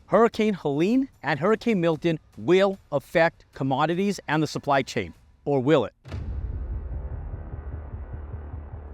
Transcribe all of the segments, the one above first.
Hurricane Helene and Hurricane Milton will affect commodities and the supply chain, or will it?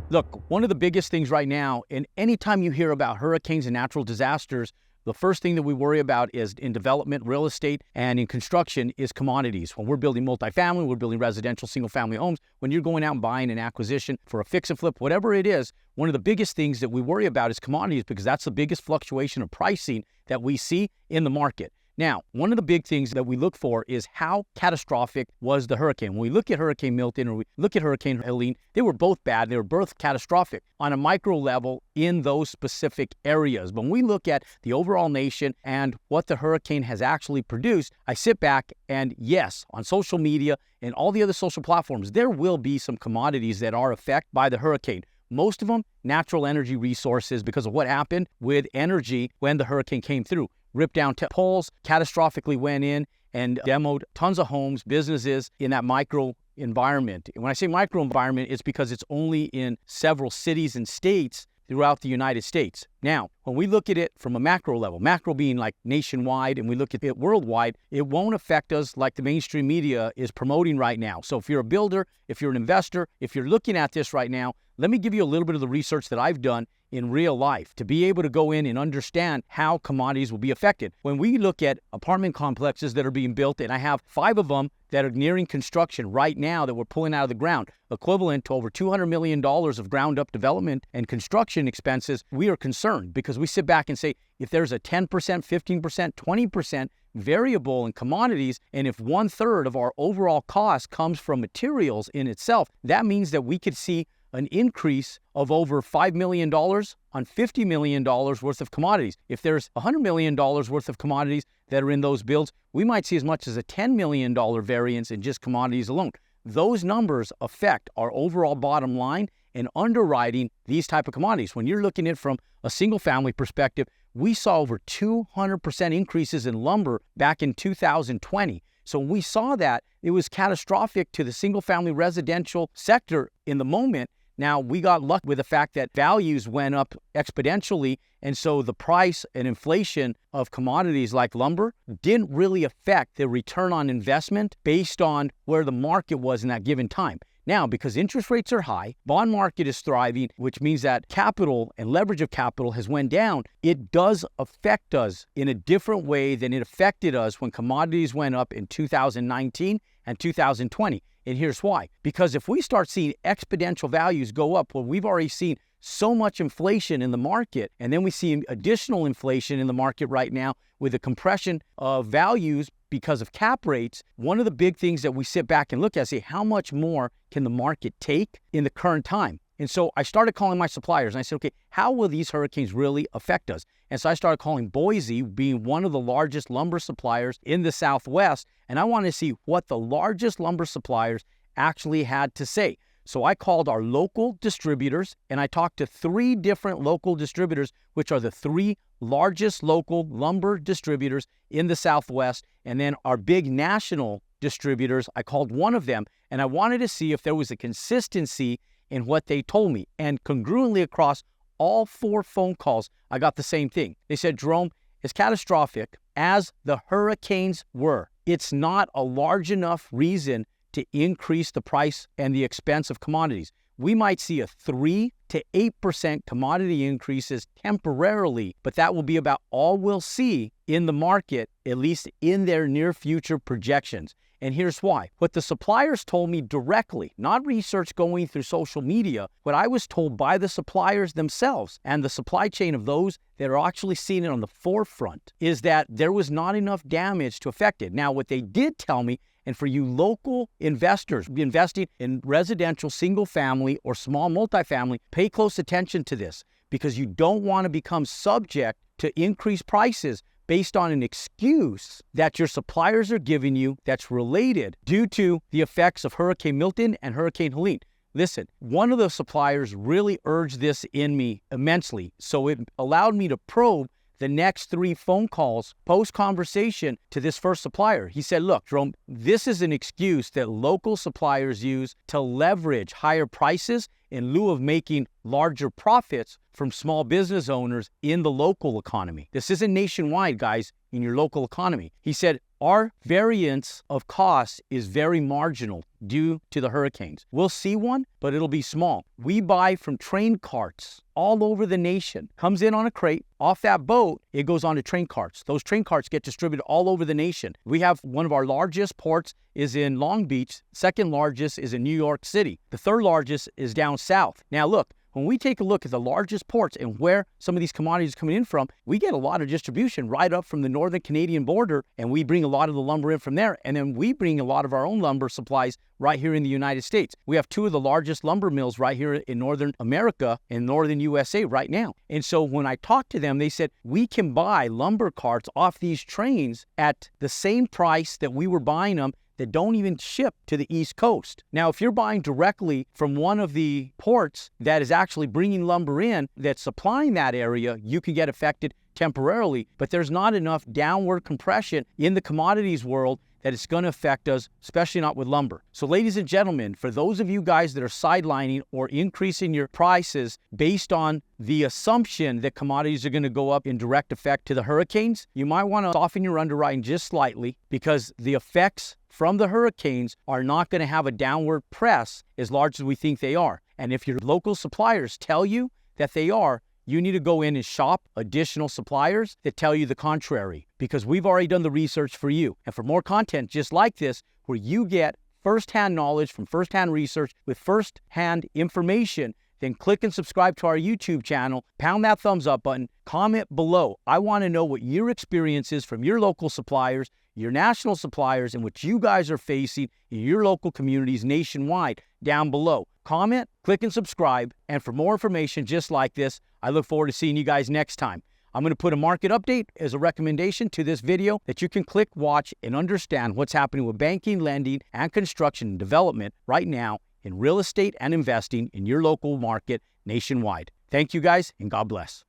Look, one of the biggest things right now, and anytime you hear about hurricanes and natural disasters, the first thing that we worry about is in development, real estate, and in construction is commodities. When we're building multifamily, we're building residential single-family homes. When you're going out and buying an acquisition for a fix and flip, whatever it is, one of the biggest things that we worry about is commodities because that's the biggest fluctuation of pricing that we see in the market. Now, one of the big things that we look for is how catastrophic was the hurricane. When we look at Hurricane Milton or we look at Hurricane Helene, they were both bad. They were both catastrophic on a micro level in those specific areas. But when we look at the overall nation and what the hurricane has actually produced, I sit back and yes, on social media and all the other social platforms, there will be some commodities that are affected by the hurricane. Most of them, natural energy resources because of what happened with energy when the hurricane came through. Ripped down poles, catastrophically went in and demoed tons of homes, businesses in that micro environment. And when I say micro environment, it's because it's only in several cities and states throughout the United States. Now, when we look at it from a macro level, macro being like nationwide, and we look at it worldwide, it won't affect us like the mainstream media is promoting right now. So if you're a builder, if you're an investor, if you're looking at this right now, let me give you a little bit of the research that I've done in real life to be able to go in and understand how commodities will be affected. When we look at apartment complexes that are being built, and I have 5 of them that are nearing construction right now that we're pulling out of the ground, equivalent to over $200 million of ground-up development and construction expenses, we are concerned because we sit back and say, if there's a 10%, 15%, 20% variable in commodities, and if 1/3 of our overall cost comes from materials in itself, that means that we could see an increase of over $5 million on $50 million worth of commodities. If there's $100 million worth of commodities that are in those builds, we might see as much as a $10 million variance in just commodities alone. Those numbers affect our overall bottom line and underwriting these type of commodities. When you're looking at it from a single family perspective, we saw over 200% increases in lumber back in 2020. So when we saw that, it was catastrophic to the single family residential sector in the moment. Now, we got lucky with the fact that values went up exponentially, and so the price and inflation of commodities like lumber didn't really affect the return on investment based on where the market was in that given time. Now, because interest rates are high, bond market is thriving, which means that capital and leverage of capital has went down, it does affect us in a different way than it affected us when commodities went up in 2019 and 2020. And here's why. Because if we start seeing exponential values go up, well, we've already seen so much inflation in the market, and then we see additional inflation in the market right now with the compression of values because of cap rates. One of the big things that we sit back and look at is say, how much more can the market take in the current time? And so I started calling my suppliers and I said, okay, how will these hurricanes really affect us? And so I started calling Boise, being one of the largest lumber suppliers in the Southwest, and I wanted to see what the largest lumber suppliers actually had to say. So I called our local distributors and I talked to 3 different local distributors, which are the 3 largest local lumber distributors in the Southwest. And then our big national distributors, I called one of them and I wanted to see if there was a consistency in what they told me. And congruently across all 4 phone calls, I got the same thing. They said, Jerome, as catastrophic as the hurricanes were, it's not a large enough reason to increase the price and the expense of commodities. We might see a 3 to 8% commodity increases temporarily, but that will be about all we'll see in the market, at least in their near future projections. And here's why. What the suppliers told me directly, not research going through social media, what I was told by the suppliers themselves and the supply chain of those that are actually seeing it on the forefront, is that there was not enough damage to affect it. Now, what they did tell me, and for you local investors investing in residential single family or small multifamily, pay close attention to this because you don't want to become subject to increased prices based on an excuse that your suppliers are giving you that's related due to the effects of Hurricane Milton and Hurricane Helene. Listen, one of the suppliers really urged this in me immensely, so it allowed me to probe the next 3 phone calls post-conversation to this first supplier. He said, look, Jerome, this is an excuse that local suppliers use to leverage higher prices in lieu of making larger profits from small business owners in the local economy. This isn't nationwide, guys, in your local economy. He said, our variance of cost is very marginal due to the hurricanes. We'll see one, but it'll be small. We buy from train carts all over the nation. Comes in on a crate. Off that boat, it goes on to train carts. Those train carts get distributed all over the nation. We have one of our largest ports is in Long Beach. Second largest is in New York City. The third largest is down south. Now look, when we take a look at the largest ports and where some of these commodities are coming in from, we get a lot of distribution right up from the northern Canadian border, and we bring a lot of the lumber in from there, and then we bring a lot of our own lumber supplies right here in the United States. We have 2 of the largest lumber mills right here in Northern America and Northern USA right now. And so when I talked to them, they said, we can buy lumber carts off these trains at the same price that we were buying them that don't even ship to the East Coast. Now, if you're buying directly from one of the ports that is actually bringing lumber in, that's supplying that area, you can get affected temporarily, but there's not enough downward compression in the commodities world that it's going to affect us, especially not with lumber. So ladies and gentlemen, for those of you guys that are sidelining or increasing your prices based on the assumption that commodities are going to go up in direct effect to the hurricanes, you might want to soften your underwriting just slightly, because the effects from the hurricanes are not going to have a downward press as large as we think they are. And if your local suppliers tell you that they are, you need to go in and shop additional suppliers that tell you the contrary, because we've already done the research for you. And for more content just like this, where you get firsthand knowledge from firsthand research with firsthand information, then click and subscribe to our YouTube channel, pound that thumbs up button, comment below. I want to know what your experience is from your local suppliers, your national suppliers, and what you guys are facing in your local communities nationwide down below. Comment, click and subscribe, and for more information just like this, I look forward to seeing you guys next time. I'm going to put a market update as a recommendation to this video that you can click, watch, and understand what's happening with banking, lending, and construction and development right now in real estate and investing in your local market nationwide. Thank you guys, and God bless.